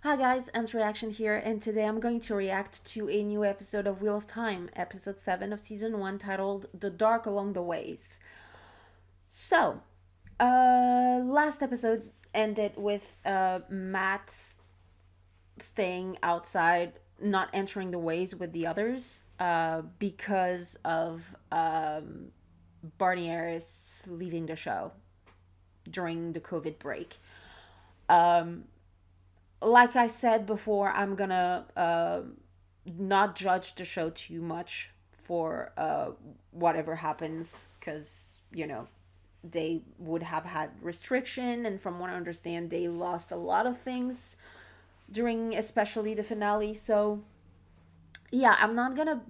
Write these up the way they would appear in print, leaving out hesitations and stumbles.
Hi guys, Ants Reaction here, and today I'm going to react to a new episode of Wheel of Time, episode 7 of season 1, titled The Dark Along the Ways. So, last episode ended with Matt staying outside, not entering the ways with the others, because of Barney Harris leaving the show during the COVID break. Um, like I said before, I'm gonna not judge the show too much for whatever happens, because they would have had restriction, and from what I understand, they lost a lot of things during, especially the finale. So yeah, I'm not gonna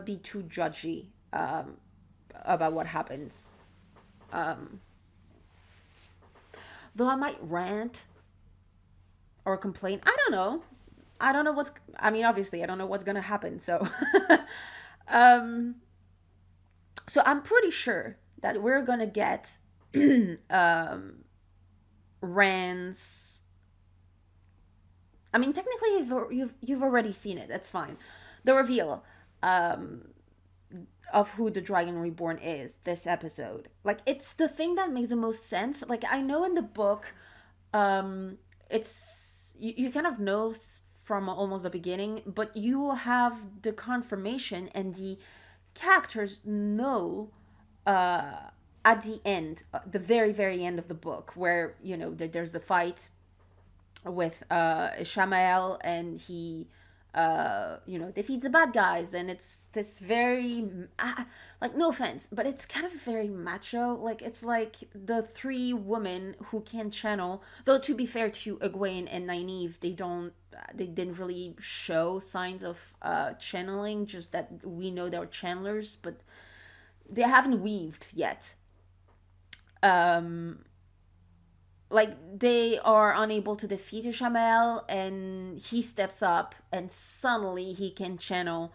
be too judgy about what happens. Um, though I might rant or complain. I don't know. I don't know what's. I mean, obviously, I don't know what's gonna happen. So, um, so I'm pretty sure that we're gonna get um, Rand's. I mean, technically, you've already seen it. That's fine. The reveal um, of who the Dragon Reborn is this episode. Like, it's the thing that makes the most sense. Like, I know in the book, it's you kind of know from almost the beginning, but you have the confirmation, and the characters know uh, at the end, the very very end of the book, where there's the fight with Shamael, and he defeats the bad guys, and it's this very like, no offense, but it's kind of very macho. Like, it's like the three women who can channel, though to be fair to Egwene and Nynaeve, they didn't really show signs of channeling, just that we know they're channelers, but they haven't weaved yet. um like, they are unable to defeat Ishamel, and he steps up, and suddenly he can channel.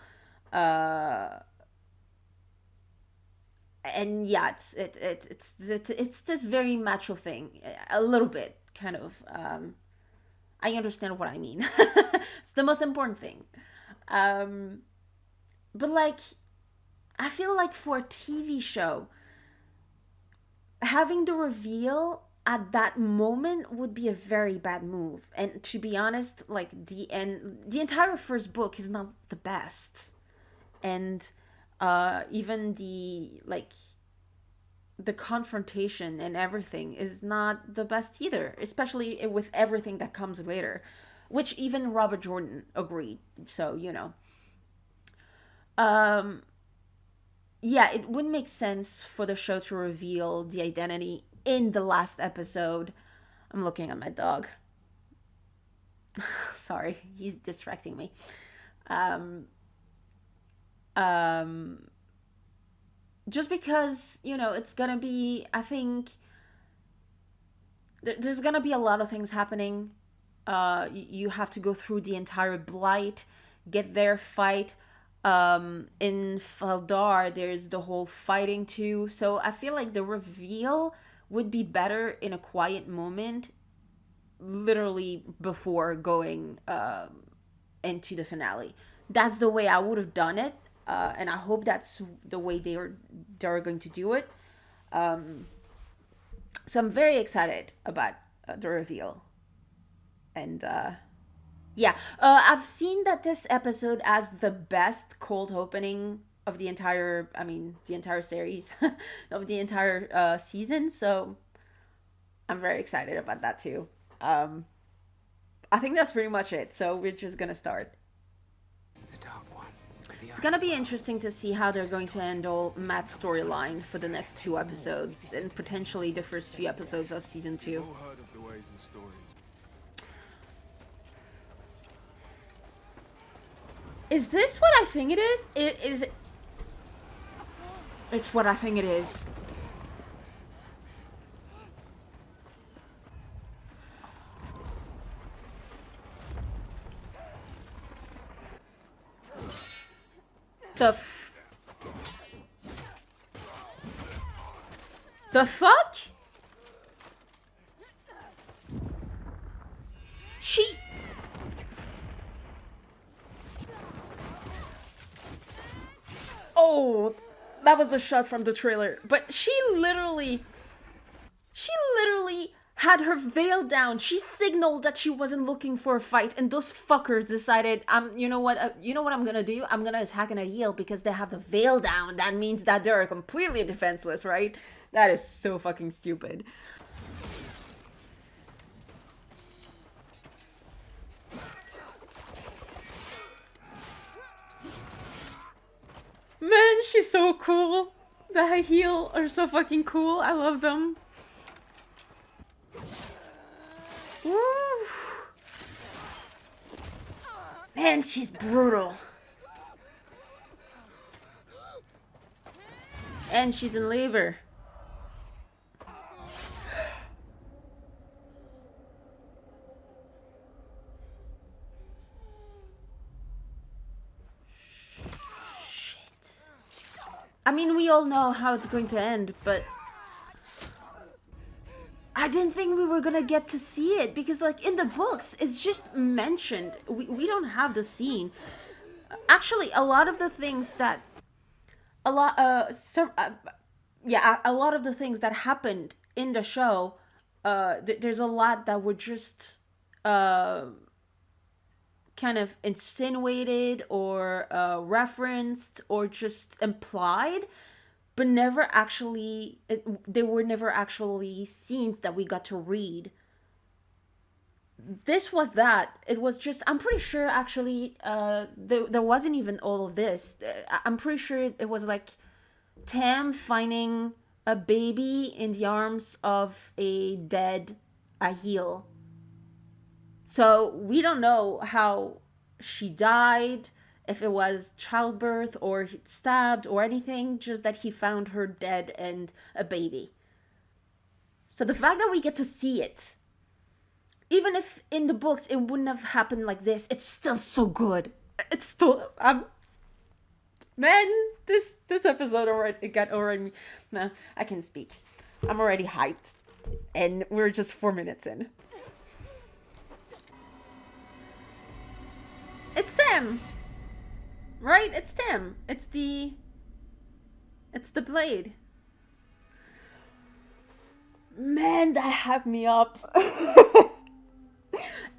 uh and yeah, it's this very macho thing, a little bit, kind of. I understand what I mean. It's the most important thing. um but like, I feel like for a TV show, having the reveal at that moment would be a very bad move. And to be honest, like, the entire first book is not the best. And even the confrontation and everything is not the best either, especially with everything that comes later, which even Robert Jordan agreed. So, um yeah, it would make sense for the show to reveal the identity in the last episode. I'm looking at my dog. Sorry, he's distracting me. Um, um, just because, it's gonna be, I think, there's gonna be a lot of things happening. You have to go through the entire blight, get there, fight. In Faldar, there's the whole fighting too. So I feel like the reveal would be better in a quiet moment, literally before going into the finale. That's the way I would have done it, and I hope that's the way they're going to do it. Um, so I'm very excited about the reveal, and yeah, I've seen that this episode has the best cold opening of the entire, I mean, the entire series, of the entire season. So I'm very excited about that too. Um, I think that's pretty much it. So we're just gonna start. The Dark One. It's gonna be interesting to see how they're going to handle Matt's storyline for the next two episodes, and potentially the first few episodes of season 2. All heard of the ways and stories. Is this what I think it is? It is. It's what I think it is. The the fuck? She That was the shot from the trailer. But she literally had her veil down. She signaled that she wasn't looking for a fight, and those fuckers decided, you know what I'm gonna do? I'm gonna attack in a heel because they have the veil down. That means that they're completely defenseless, right? That is so fucking stupid. Man, she's so cool. The high heel are so fucking cool. I love them. Woo. Man, she's brutal. And she's in labor. I mean, we all know how it's going to end, but I didn't think we were gonna get to see it because, like, in the books, it's just mentioned. We don't have the scene. Actually, a lot of the things that a lot of the things that happened in the show, there's a lot that were just kind of insinuated or referenced or just implied, but never actually, they were never actually scenes that we got to read. This was that. It was just, I'm pretty sure actually there wasn't even all of this. I'm pretty sure it was like Tam finding a baby in the arms of a dead Ahil. So we don't know how she died, if it was childbirth or stabbed or anything, just that he found her dead and a baby. So the fact that we get to see it, even if in the books it wouldn't have happened like this, it's still so good. It's still, man, this episode already, no, I can speak. I'm already hyped. And we're just 4 minutes in. It's them, right? It's them. It's the blade. Man, that hyped me up.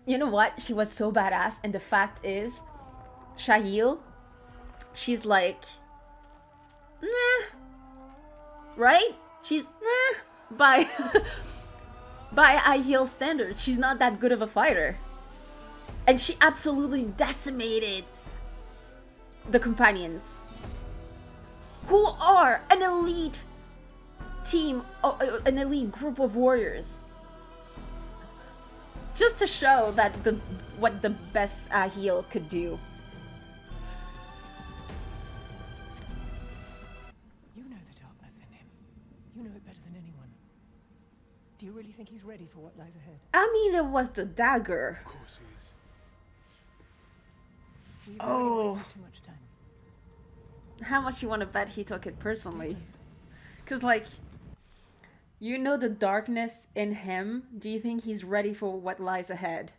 You know what? She was so badass, and the fact is, Shahil, she's like, nah, right? She's by Ahil standards, she's not that good of a fighter. And she absolutely decimated the companions, who are an elite team, an elite group of warriors. Just to show that what the best Ahil could do. You know the darkness in him. You know it better than anyone. Do you really think he's ready for what lies ahead? I mean, it was the dagger. Of course he is. We've already wasted too much time. How much you want to bet he took it personally? Because, like, you know the darkness in him. Do you think he's ready for what lies ahead?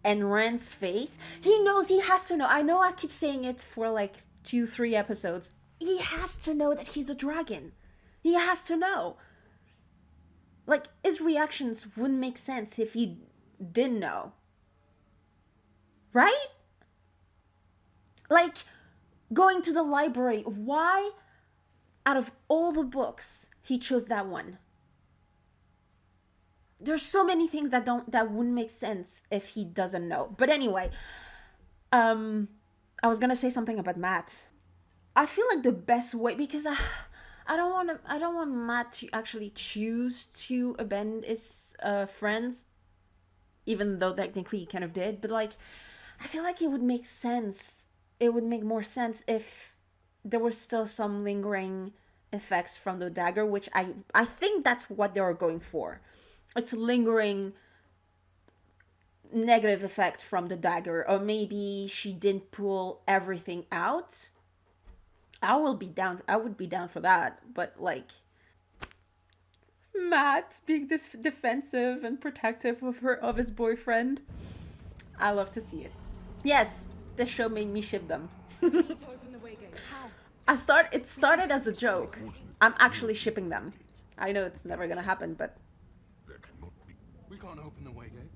And Rand's face, he knows, he has to know. I know I keep saying it for like 2-3 episodes. He has to know that he's a dragon. He has to know. Like, his reactions wouldn't make sense if he didn't know. Right? Like, going to the library. Why, out of all the books, he chose that one? There's so many things that wouldn't make sense if he doesn't know. But anyway, I was gonna say something about Matt. I feel like the best way, because I don't want Matt to actually choose to abandon his friends, even though technically he kind of did. But like, I feel like it would make sense. It would make more sense if there were still some lingering effects from the dagger, which I think that's what they were going for. It's lingering negative effects from the dagger, or maybe she didn't pull everything out. I would be down for that, but like, Matt being this defensive and protective of his boyfriend, I love to see it. Yes, this show made me ship them. We need to open the way gate. How? It started as a joke. I'm actually shipping them. I know it's never gonna happen, but There cannot be. We can't open the way gate.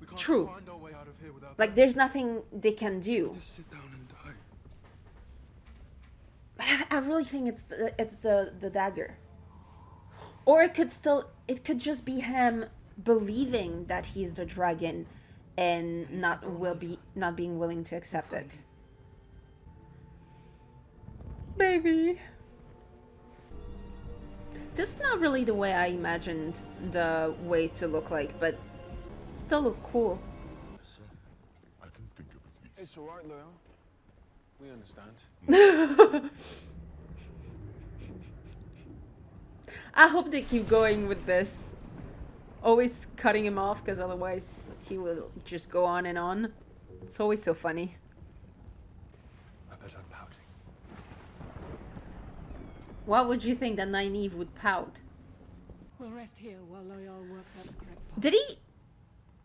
We can't True. find our way out of here without. like there's nothing they can do. Just sit down and die. But I really think it's the dagger. Or it could just be him believing that he's the dragon and not being willing to accept it. Baby. This is not really the way I imagined the ways to look like, but still look cool. I can think of at least. It's alright, Leo. We understand. I hope they keep going with this. Always cutting him off, because otherwise he will just go on and on. It's always so funny. I bet I'm pouting. Why would you think that Nynaeve would pout? We'll rest here while Loyal works out the correct path. Did he?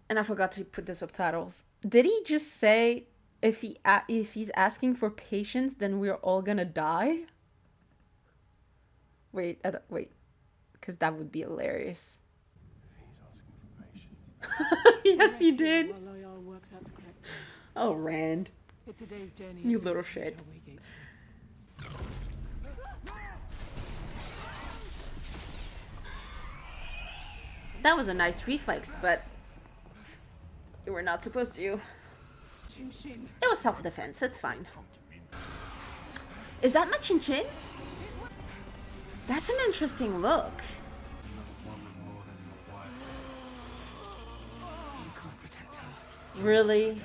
And I forgot to put the subtitles. Did he just say if he's asking for patience, then we're all gonna die? Wait, wait, because that would be hilarious. He's asking for patience. Yes, he Rest here did. while Loyal works out the correct path. Oh, Rand. It's a day's journey. You at little least to shit. reach our way gates. That was a nice reflex, but you were not supposed to. Chin Chin. It was self-defense. It's fine. Is that my Chin Chin? That's an interesting look. Another woman more than your wife. You can't protect her. Really?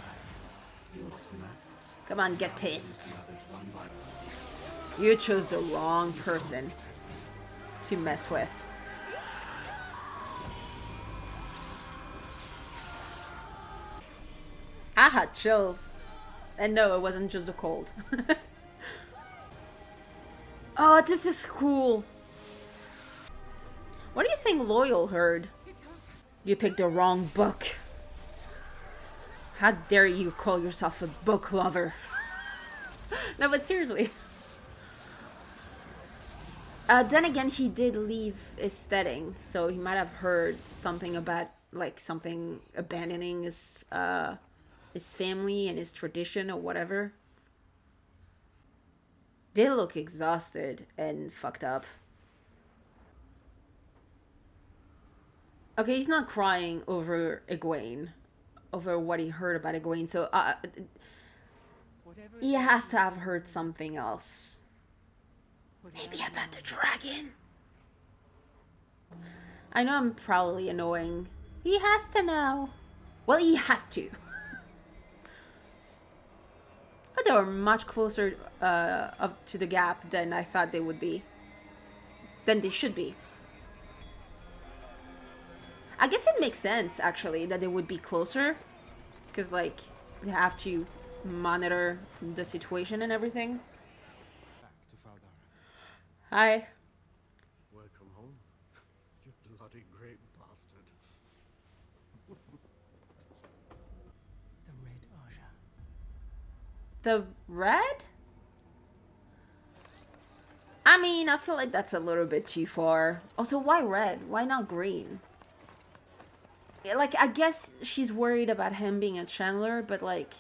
Come on, get pissed. You chose the wrong person to mess with. I had chills. And no, it wasn't just a cold. Oh, this is cool. What do you think Loyal heard? You picked the wrong book. How dare you call yourself a book lover? No, but seriously. Then again, he did leave his setting, so he might have heard something about, like, something abandoning his family and his tradition or whatever. They look exhausted and fucked up. Okay, he's not crying over Egwene, over what he heard about Egwene, so Whatever he it has is, to have heard something else. put it Maybe out about the now. dragon. I know I'm probably annoying. He has to know. Well, he has to. But they were much closer up to the gap than I thought they would be. Than they should be. I guess it makes sense, actually, that they would be closer. Because, like, they have to monitor the situation and everything. Back to Faldara. Hi. Welcome home. You bloody great bastard. The Red Aja. The red? I mean, I feel like that's a little bit too far. Also, why red? Why not green? Yeah, like, I guess she's worried about him being a Chandler, but like,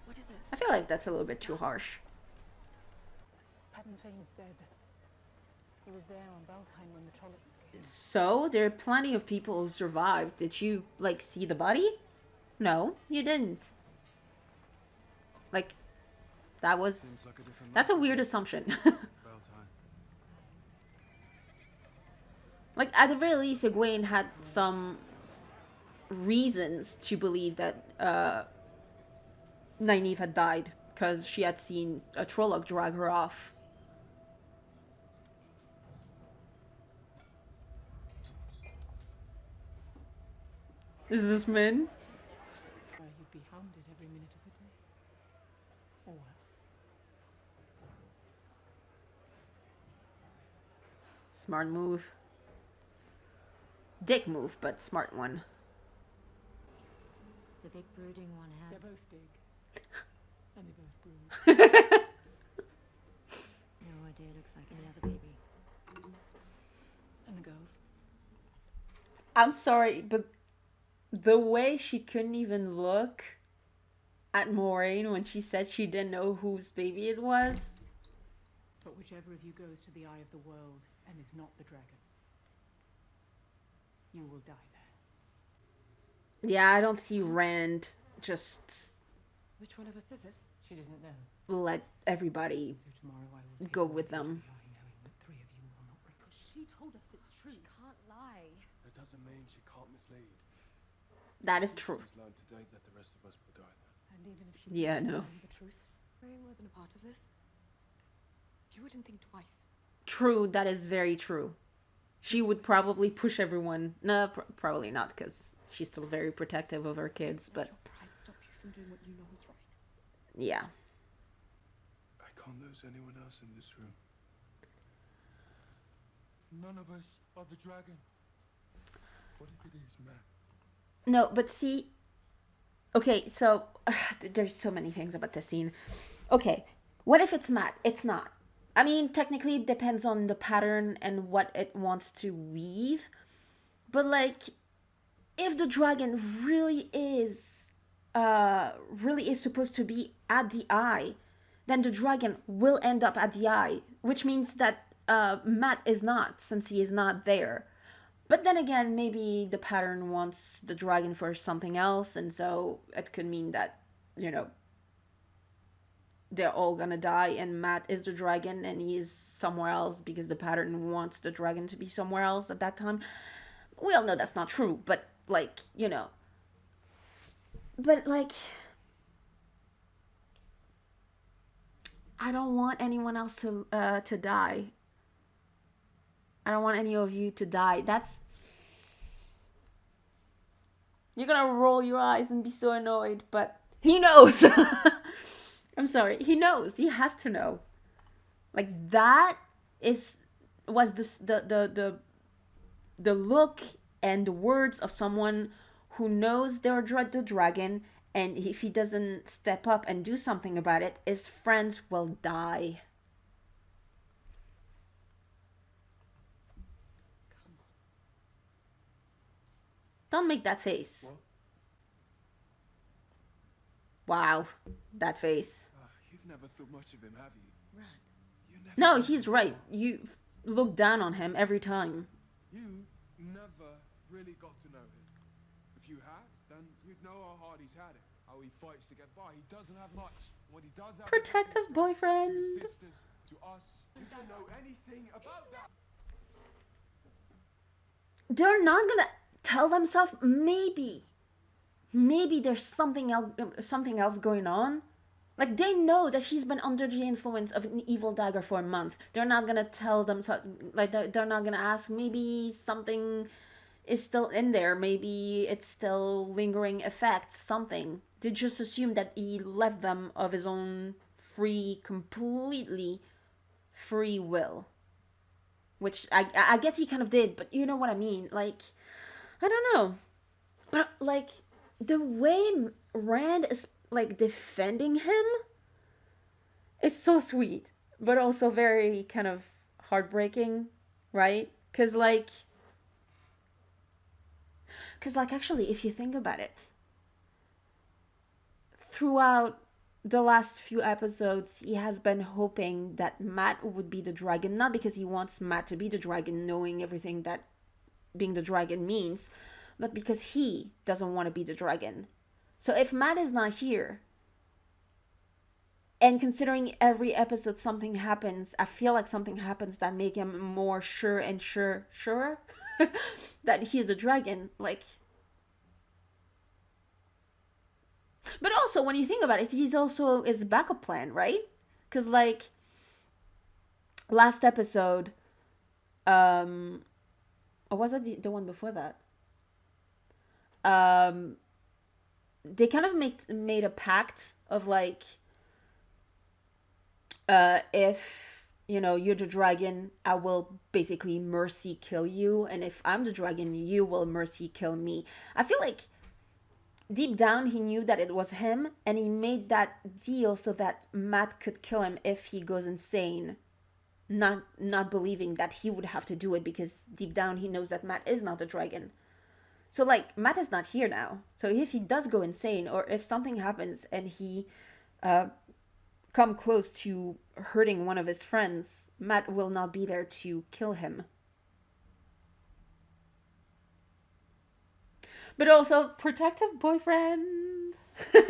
What is it? I feel like that's a little bit too harsh. Patton Fane's dead. He was there on Beltane when the Trollocs came. So, there are plenty of people who survived. Did you, like, see the body? No, you didn't. Like, that was... Seems like a different That's a life. weird assumption. Beltane. Like, at the very least, Egwene had some reasons to believe that Nynaeve had died, because she had seen a Trolloc drag her off. Is this Min? Where he'd be hounded every minute of the day. Or worse. Smart move. Dick move, but smart one. The big brooding one has. They're both big. And they both grew. No idea looks like any other baby. And the girls. I'm sorry, but the way she couldn't even look at Moraine when she said she didn't know whose baby it was. But whichever of you goes to the eye of the world and is not the dragon, you will die there. Yeah, I don't see Rand just Which one of us is it? She doesn't know. let everybody So tomorrow I will take go all with of you them. to lie, knowing that three of you will not return. She told us it's true. She can't lie. That doesn't mean she can't mislead. That is true. She's learned today that the rest of us will die there. And even if she Yeah, thinks she's no. telling the truth, Moraine wasn't a part of this. You wouldn't think twice. True, that is very true. She would probably push everyone. No, probably not, because she's still very protective of her kids, but Your pride stopped you from doing what you know is right. yeah. I can't lose anyone else in this room. None of us are the dragon. What if it is, Matt? No, but see, okay, so there's so many things about this scene. Okay, what if it's Matt? It's not. I mean, technically it depends on the pattern and what it wants to weave. But like, if the dragon really is supposed to be at the eye, then the dragon will end up at the eye, which means that Matt is not, since he is not there. But then again, maybe the pattern wants the dragon for something else, and so it could mean that, you know, they're all gonna die and Matt is the dragon and he is somewhere else because the pattern wants the dragon to be somewhere else at that time. We all know that's not true, but like, you know. But like, I don't want anyone else to die. I don't want any of you to die. That's... You're gonna roll your eyes and be so annoyed, but he knows. I'm sorry. He knows. He has to know. Like, that was the look and the words of someone who knows they're the dragon, and if he doesn't step up and do something about it, his friends will die. Don't make that face. What? Wow, that face. You've never thought much of him, have you? Rand. You never. No, he's right. You look down on him every time. You never really got to know him. If you had, then you'd know how hard he's had it, how he fights to get by. He doesn't have much. What he does have Protective is boyfriend. to his sisters, to us. You don't know anything about that. They're not gonna tell themselves. Maybe there's something else going on. Like, they know that he's been under the influence of an evil dagger for a month. They're not gonna tell them, like, they're not gonna ask. Maybe something is still in there. Maybe it's still lingering effects. Something. They just assume that he left them of his own completely free will. Which I guess he kind of did, but you know what I mean. Like, I don't know. But, like, the way Rand is, like, defending him is so sweet, but also very kind of heartbreaking, right? Because, like, actually, if you think about it, throughout the last few episodes, he has been hoping that Matt would be the dragon, not because he wants Matt to be the dragon, knowing everything that being the dragon means, but because he doesn't want to be the dragon. So if Matt is not here, and considering every episode something happens, I feel like something happens that make him more sure that he's the dragon. Like, but also when you think about it, he's also his backup plan, right? Because, like, last episode, or was it the one before that? They kind of made a pact of, like, if, you know, you're the dragon, I will basically mercy kill you, and if I'm the dragon, you will mercy kill me. I feel like deep down he knew that it was him, and he made that deal so that Matt could kill him if he goes insane, not believing that he would have to do it, because deep down he knows that Matt is not a dragon. So like, Matt is not here now, so if he does go insane, or if something happens and he come close to hurting one of his friends, Matt will not be there to kill him. But also, protective boyfriend. Well,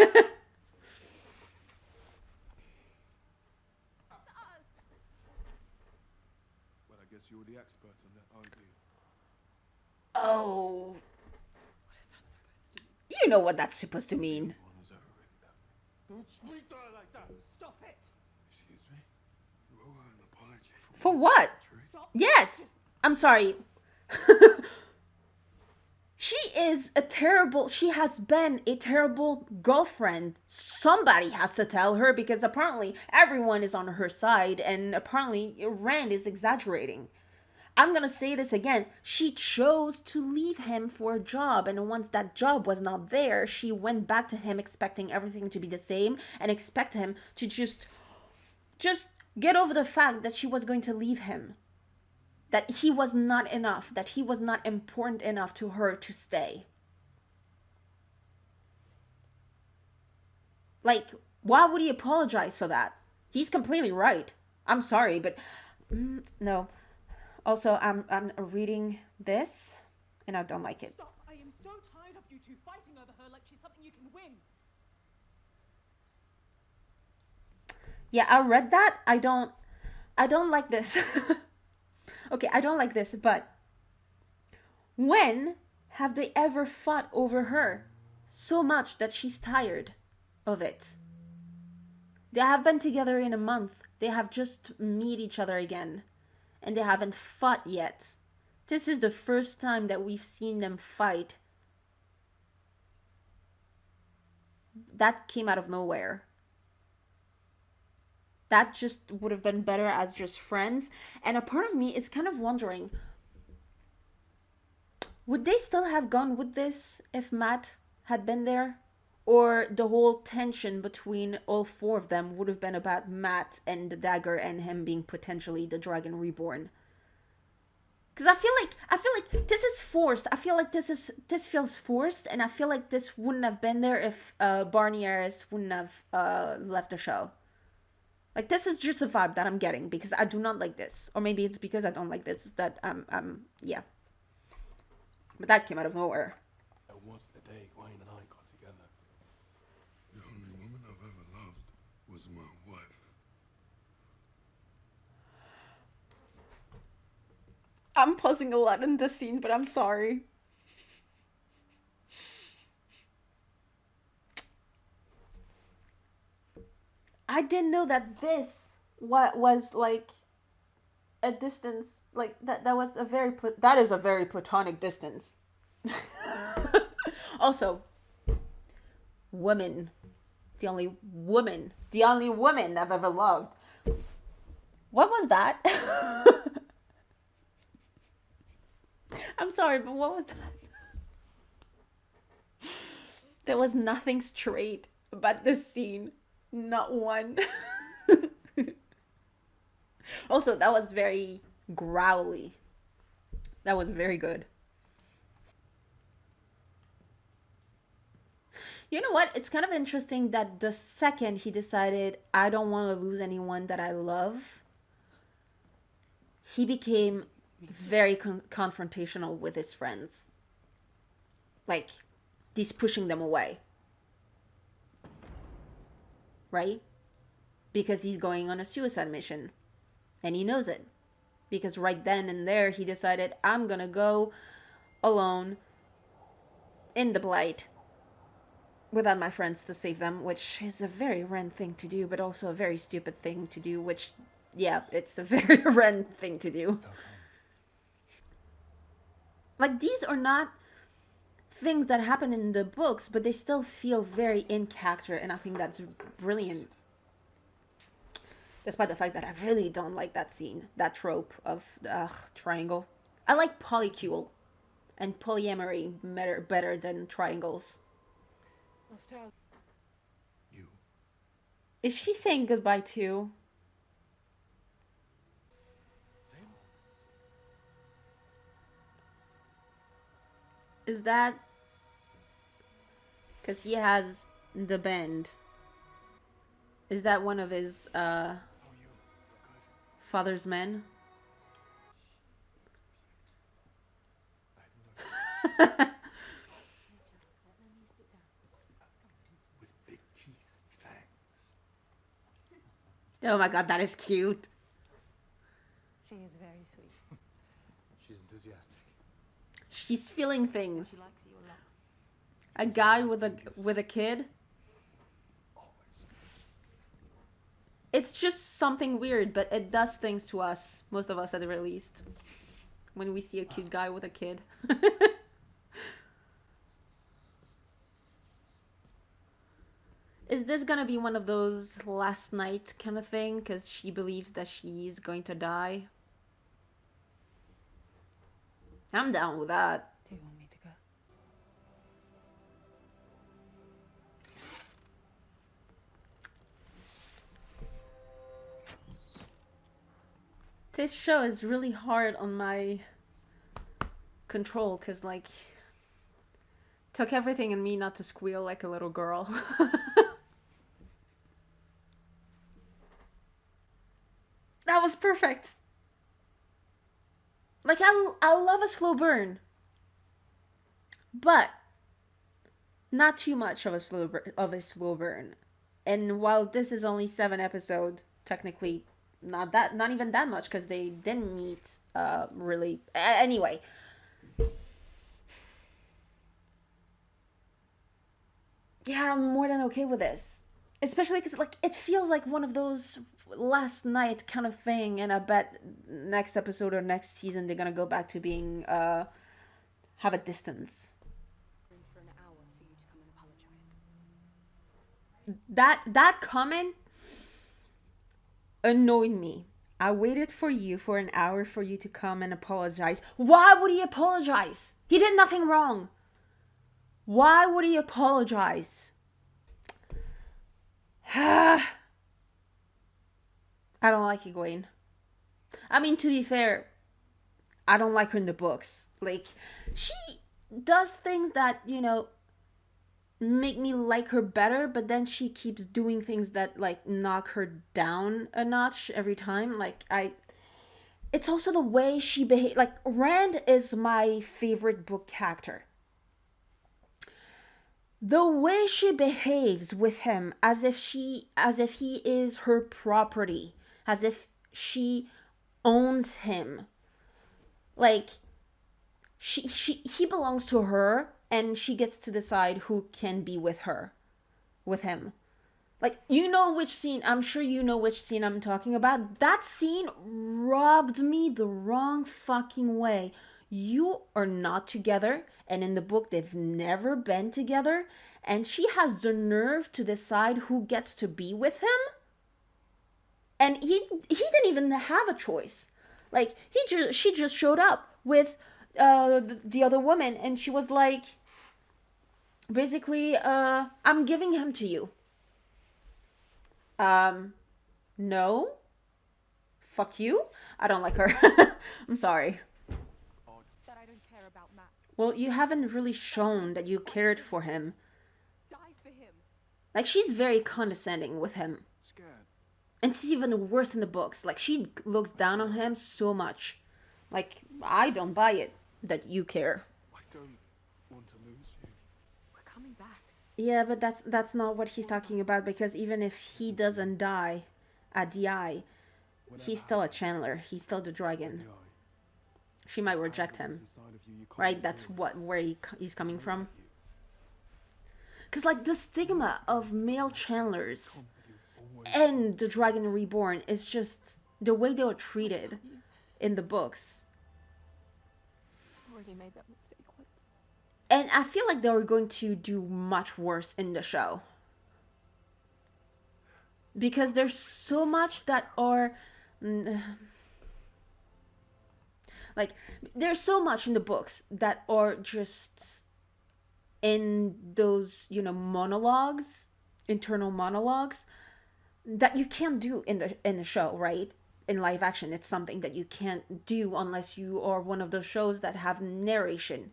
I guess you're the expert on that, aren't you? Oh, What is that supposed to mean? you know what that's supposed to mean. No one was ever written that. Don't speak to her like that. Stop it! Excuse me. You owe her an apology. For what? Stop! Yes! I'm sorry. She has been a terrible girlfriend. Somebody has to tell her, because apparently everyone is on her side, and apparently Rand is exaggerating. I'm gonna say this again. She chose to leave him for a job, and once that job was not there, she went back to him expecting everything to be the same, and expect him to just get over the fact that she was going to leave him. That he was not enough, that he was not important enough to her to stay. Like, why would he apologize for that? He's completely right. I'm sorry, but no. Also, I'm reading this, and I don't like it. Stop! I am so tired of you two fighting over her like she's something you can win. Yeah, I read that. I don't like this. Okay, I don't like this, but when have they ever fought over her so much that she's tired of it? They have been together in a month. They have just met each other again, and they haven't fought yet. This is the first time that we've seen them fight. That came out of nowhere. That just would have been better as just friends. And a part of me is kind of wondering, would they still have gone with this if Matt had been there? Or the whole tension between all four of them would have been about Matt and the dagger and him being potentially the Dragon Reborn? Because I feel like this is forced. I feel like this feels forced, and I feel like this wouldn't have been there if Barney Harris wouldn't have left the show. Like, this is just a vibe that I'm getting, because I do not like this. Or maybe it's because I don't like this that yeah. But that came out of nowhere. And once the day Wayne and I got together, The only woman I've ever loved was my wife. I'm pausing a lot in this scene, but I'm sorry. I didn't know that this was like a distance, like that was a very that is a very platonic distance. Also, woman, the only woman I've ever loved. What was that? I'm sorry, but what was that? There was nothing straight about this scene. Not one. Also, that was very growly. That was very good. You know what? It's kind of interesting that the second he decided, I don't want to lose anyone that I love, he became very confrontational with his friends. Like, he's pushing them away. Right? Because he's going on a suicide mission. And he knows it. Because right then and there, he decided, I'm gonna go alone in the Blight without my friends to save them, which is a very Ren thing to do, but also a very stupid thing to do, which, yeah, it's a very Ren thing to do. Like, these are not things that happen in the books, but they still feel very in character, and I think that's brilliant. Despite the fact that I really don't like that scene, that trope of triangle. I like polycule and polyamory better than triangles. Nostalgia. You. Is she saying goodbye too? Same. Is that because he has the bend? Is that one of his How are you? You're good. father's men? I have no with big teeth and fangs. Oh my god, that is cute. She is very sweet. She's enthusiastic. She's feeling things. She likes you a lot. A guy with a kid. Always. It's just something weird, but it does things to us, most of us at the very least, when we see a cute guy with a kid. Is this gonna be one of those last night kind of thing? Because she believes that she's going to die. I'm down with that. Do you want me to go? This show is really hard on my control because, like, took everything in me not to squeal like a little girl. That was perfect. Like, I love a slow burn, but not too much of a slow burn. And while this is only 7 episodes, technically not even that much because they didn't meet really. Anyway, yeah, I'm more than okay with this, especially because, like, it feels like one of those last night kind of thing, and I bet next episode or next season they're gonna go back to being have a distance. For an hour for you to come and apologize. That comment annoyed me. I waited for you for an hour for you to come and apologize. Why would he apologize? He did nothing wrong. Why would he apologize? I don't like Egwene. I mean, to be fair, I don't like her in the books. Like, she does things that, you know, make me like her better, but then she keeps doing things that, like, knock her down a notch every time. Like, it's also the way she behaves. Like, Rand is my favorite book character. The way she behaves with him, as if he is her property, as if she owns him. Like, he belongs to her, and she gets to decide who can be with him. Like, you know which scene, I'm sure you know which scene I'm talking about. That scene rubbed me the wrong fucking way. You are not together, and in the book they've never been together, and she has the nerve to decide who gets to be with him. And he didn't even have a choice. Like, she just showed up with the other woman, and she was like, basically, I'm giving him to you. No. Fuck you. I don't like her. I'm sorry. That I don't care about Matt. Well, you haven't really shown that you cared for him. Die for him. Like, she's very condescending with him. Scared. And it's even worse in the books. Like, she looks down on him so much. Like, I don't buy it that you care. I don't want to lose you. We're coming back. Yeah, but that's not what he's talking about, because even if he doesn't die at the eye, he's still a Chandler. He's still the dragon. Yeah. She might reject him. Right? That's where he's coming from. Because, like, the stigma of male Chandlers and the Dragon Reborn is just the way they were treated in the books. I've already made that mistake once. And I feel like they were going to do much worse in the show. Because there's so much that are... Like, there's so much in the books that are just in those, you know, monologues, internal monologues, that you can't do in the show, right? In live action, it's something that you can't do unless you are one of those shows that have narration.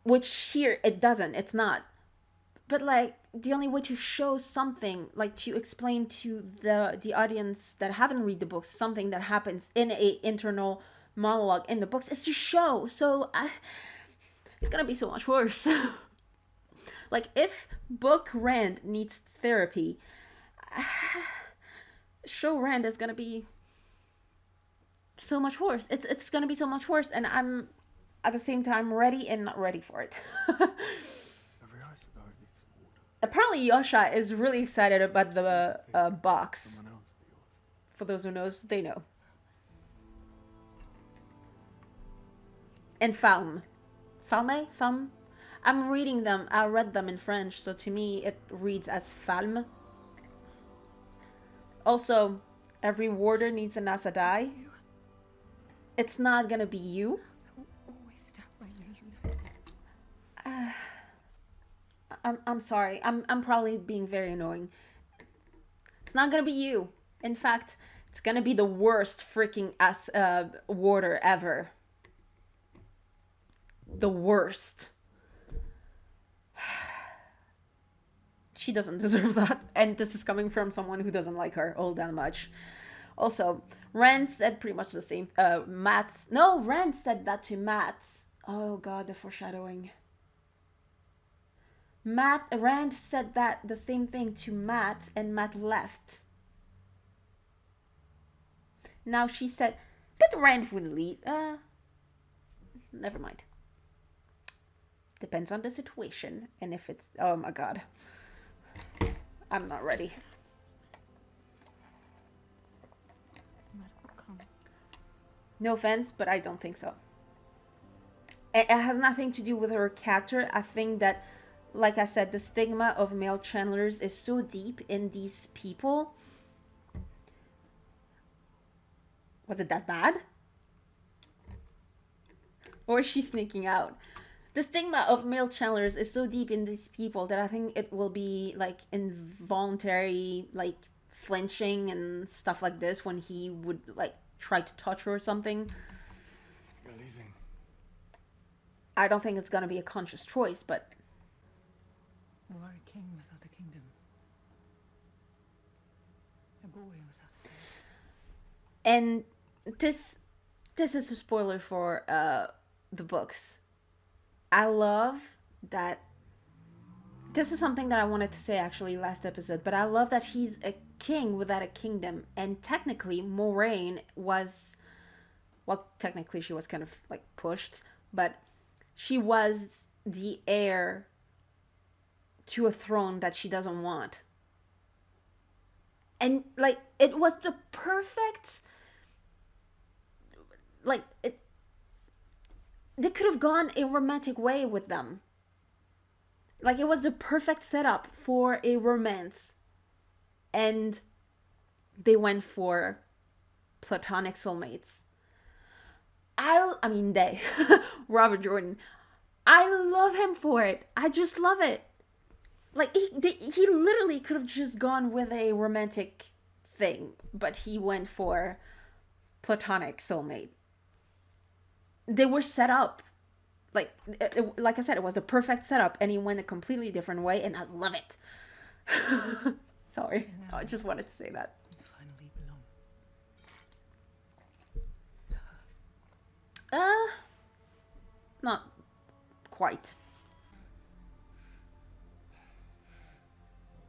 Which here it doesn't. It's not. But like the only way to show something, like to explain to the audience that haven't read the books something that happens in a internal monologue in the books, is to show. So it's gonna be so much worse. Like if book Rand needs therapy, show Rand is gonna be so much worse. It's gonna be so much worse, and I'm at the same time ready and not ready for it. Every iceberg needs some water. Apparently, Yasha is really excited about the box. Someone else be yours. For those who knows, they know. And Falme. Falme? Falme? I'm reading them. I read them in French, so to me it reads as Falme. Also, every warder needs an Aes Sedai. It's not gonna be you. Always stand by you, I'm sorry. I'm probably being very annoying. It's not gonna be you. In fact, it's gonna be the worst freaking warder ever. The worst. She doesn't deserve that, and this is coming from someone who doesn't like her all that much. Also, Rand said pretty much the same. Rand said that to Matt. Oh god, the foreshadowing. Rand said that the same thing to Matt, and Matt left. Now she said, but Rand wouldn't leave. Never mind. Depends on the situation, and if it's, oh my god. I'm not ready. no matter what comes. No offense, but I don't think so. It has nothing to do with her character. I think that, like I said, the stigma of male channelers is so deep in these people. Was it that bad? Or is she sneaking out? The stigma of male channelers is so deep in these people that I think it will be like involuntary, like flinching and stuff like this when he would like try to touch her or something. You're leaving. I don't think it's gonna be a conscious choice, but You are a king without a kingdom. A boy without a dad. and this is a spoiler for the books. I love that. This is something that I wanted to say actually last episode, but I love that he's a king without a kingdom, and technically Moiraine was, well, technically she was kind of like pushed, but she was the heir to a throne that she doesn't want. And like it was the perfect, like it, they could have gone a romantic way with them. Like it was the perfect setup for a romance, and they went for platonic soulmates. I mean they Robert Jordan, I love him for it. I just love it. Like he literally could have just gone with a romantic thing, but he went for platonic soulmate. They were set up like like I said, it was a perfect setup, and he went a completely different way, and I love it. Sorry, I just wanted to say that. You finally belong. Not quite.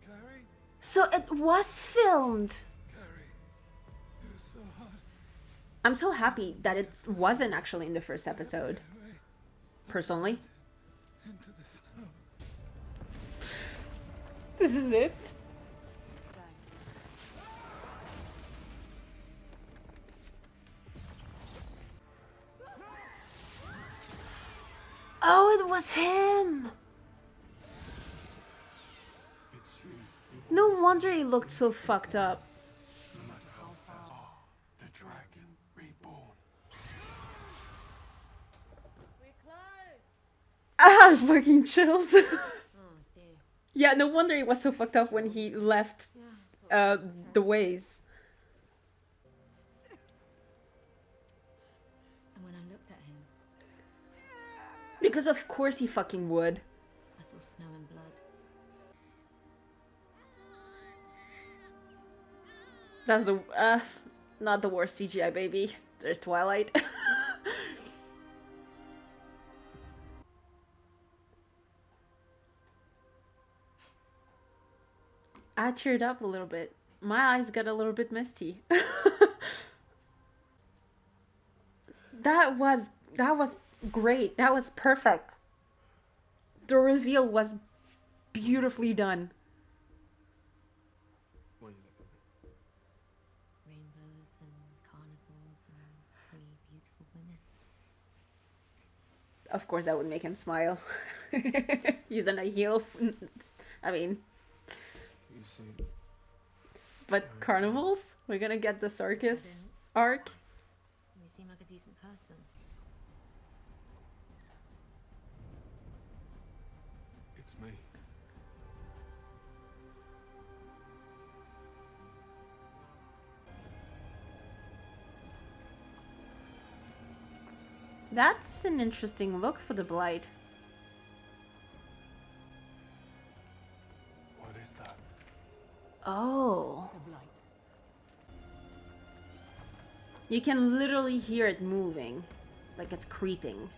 Carrie, So it was filmed. Carrie, you're so hot. I'm so happy that it wasn't actually in the first episode. Personally. Into the snow. This is it. Oh, it was him. It's you. No wonder he looked so fucked up. No matter how far. The dragon reborn. We're closed. Ah, fucking chills. Oh dear. Yeah, no wonder it was so fucked up when he left Yeah, the ways. And when I looked at him, Because of course he fucking would. I saw snow and blood. That's the not the worst CGI, baby. There's Twilight. I teared up a little bit. My eyes got a little bit misty. That was great. That was perfect. The reveal was beautifully done. Why you look at me? Rainbows and carnivals and 3 beautiful women. Of course, that would make him smile. He's on a heel. I mean, You see, but carnivals? We're gonna get the circus arc. You seem like a decent person. it's me. That's an interesting look for the Blight. What is that? Oh. The blight. You can literally hear it moving. Like it's creeping.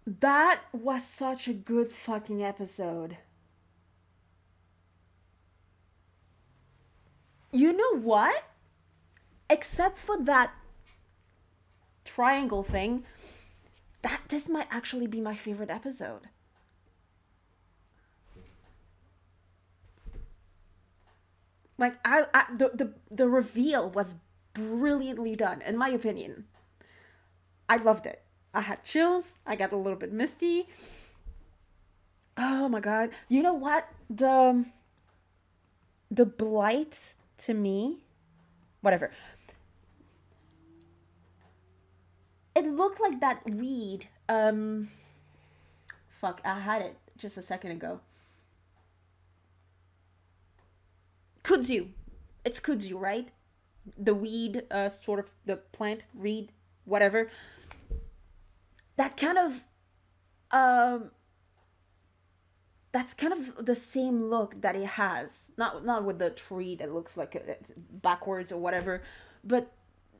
That was such a good fucking episode. You know what? Except for that triangle thing, this might actually be my favorite episode. Like the reveal was brilliantly done, in my opinion. I loved it. I had chills. I got a little bit misty. Oh my god! You know what? The Blight to me, whatever. It looked like that weed. Fuck! I had it just a second ago. Kudzu. It's kudzu, right? The weed, sort of the plant, reed, whatever. That kind of, that's kind of the same look that it has. Not with the tree that looks like it's backwards or whatever, but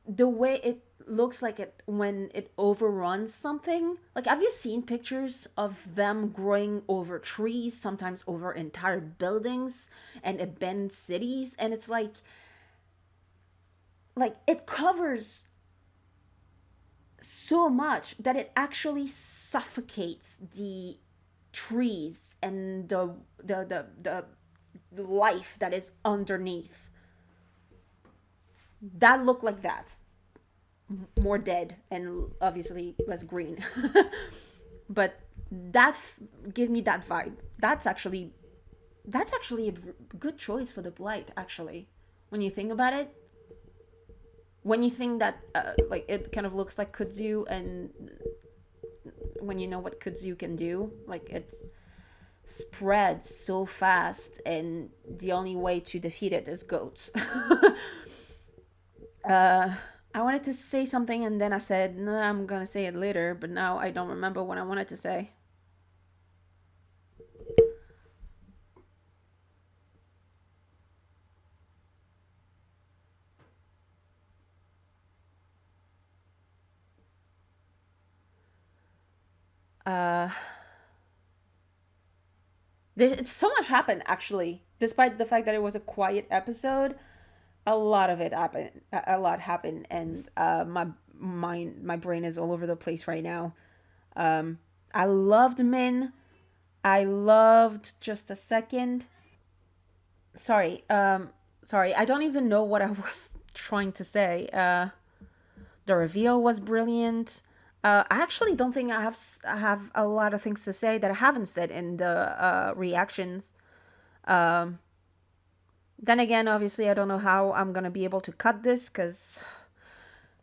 the way it looks like it when it overruns something. Like, have you seen pictures of them growing over trees, sometimes over entire buildings and abandoned cities? And it's like it covers so much that it actually suffocates the trees and the life that is underneath. That looked like that. More dead and obviously less green. But that give me that vibe. That's actually a good choice for the Blight, actually. When you think about it. When you think that like it kind of looks like kudzu, and when you know what kudzu can do, like it spreads so fast and the only way to defeat it is goats. I wanted to say something and then I said, no, I'm gonna say it later, but now I don't remember what I wanted to say. So much happened, actually. Despite the fact that it was a quiet episode, a lot of it happened. A lot happened, and my brain is all over the place right now. I loved Min. I loved Just a Second. Sorry. Sorry. I don't even know what I was trying to say. The reveal was brilliant. I actually don't think I have a lot of things to say that I haven't said in the reactions. Then again, obviously, I don't know how I'm gonna be able to cut this because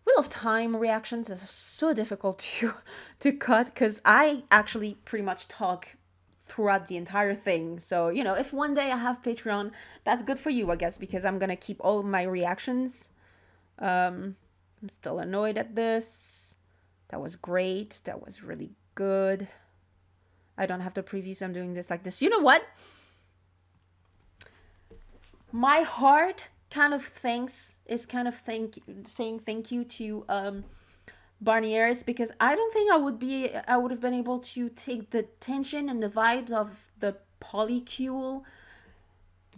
Wheel of Time reactions is so difficult to cut because I actually pretty much talk throughout the entire thing. So, you know, if one day I have Patreon, that's good for you, I guess, because I'm gonna keep all of my reactions. I'm still annoyed at this. That was great. That was really good. I don't have to preview, so I'm doing this like this. You know what? My heart kind of saying thank you to Barney Aris, because I don't think I would have been able to take the tension and the vibes of the polycule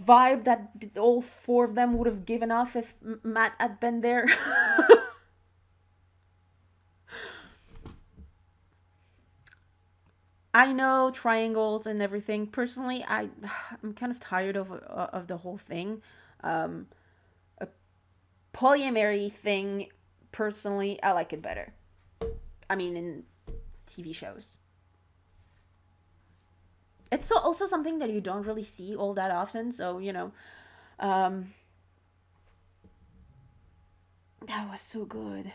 vibe that all four of them would have given off if Matt had been there. I know triangles and everything. Personally, I'm kind of tired of the whole thing. A polyamory thing, personally, I like it better. I mean, in TV shows. It's also something that you don't really see all that often, so, you know. That was so good.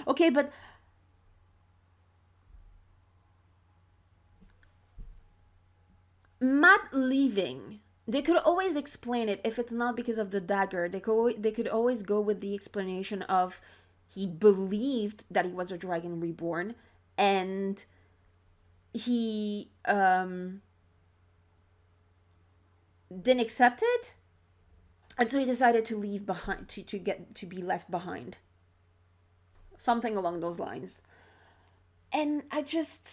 Okay, but Matt leaving, they could always explain it if it's not because of the dagger. They could always go with the explanation of he believed that he was a dragon reborn, and he didn't accept it, and so he decided to leave behind, to be left behind. Something along those lines. And I just...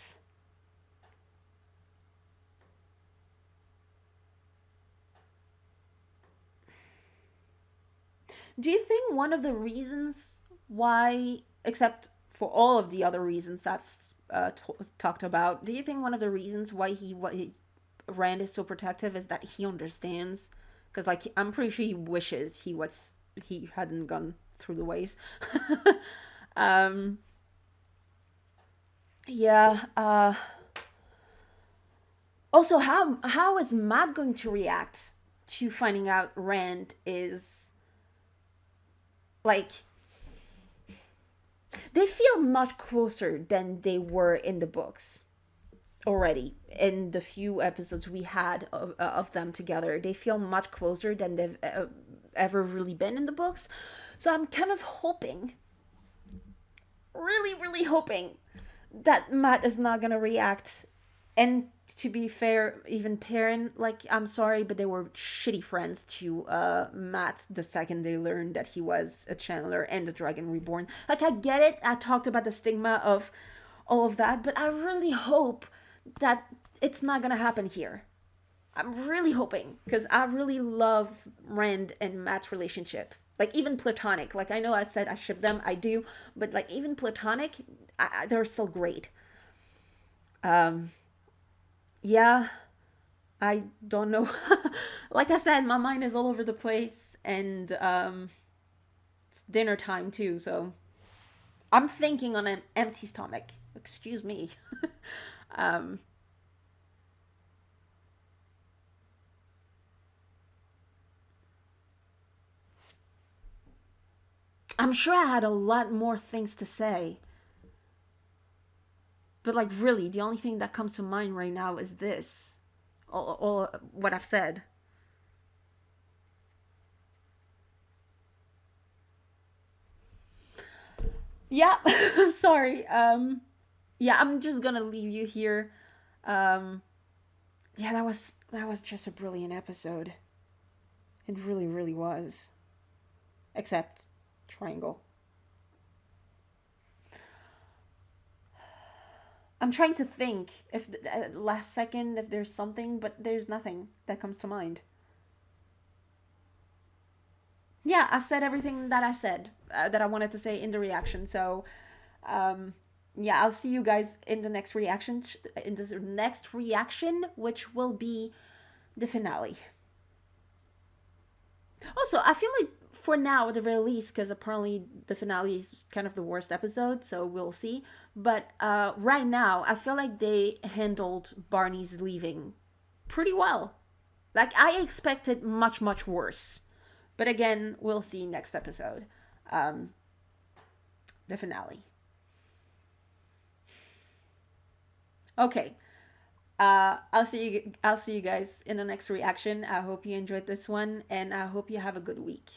Do you think one of the reasons why, except for all of the other reasons I've talked about, do you think one of the reasons why Rand is so protective is that he understands? Because, like, I'm pretty sure he wishes he hadn't gone through the ways. Yeah. Also, how is Matt going to react to finding out Rand is... Like, they feel much closer than they were in the books already. In the few episodes we had of them together, they feel much closer than they've ever really been in the books. So I'm kind of hoping, really, really hoping, that Matt is not gonna react. And to be fair, even Perrin, like, I'm sorry, but they were shitty friends to Matt the second they learned that he was a channeler and a dragon reborn. Like, I get it. I talked about the stigma of all of that, but I really hope that it's not gonna happen here. I'm really hoping, because I really love Rand and Matt's relationship. Like, even platonic. Like, I know I said I ship them, I do, but, like, even platonic, they're still great. Yeah, I don't know. Like I said, my mind is all over the place, and it's dinner time too, so I'm thinking on an empty stomach. Excuse me. I'm sure I had a lot more things to say. But, like, really, the only thing that comes to mind right now is this. All what I've said. Yeah, sorry. Yeah, I'm just gonna leave you here. Yeah, that was just a brilliant episode. It really, really was. Except triangle. I'm trying to think if last second if there's something, but there's nothing that comes to mind. Yeah, I've said everything that I said that I wanted to say in the reaction. So, yeah, I'll see you guys in the next reaction. Which will be the finale. Also, I feel like for now, at the very least, because apparently the finale is kind of the worst episode, so we'll see. But right now, I feel like they handled Barney's leaving pretty well. Like, I expected much, much worse. But again, we'll see next episode. The finale. Okay. I'll see you guys in the next reaction. I hope you enjoyed this one, and I hope you have a good week.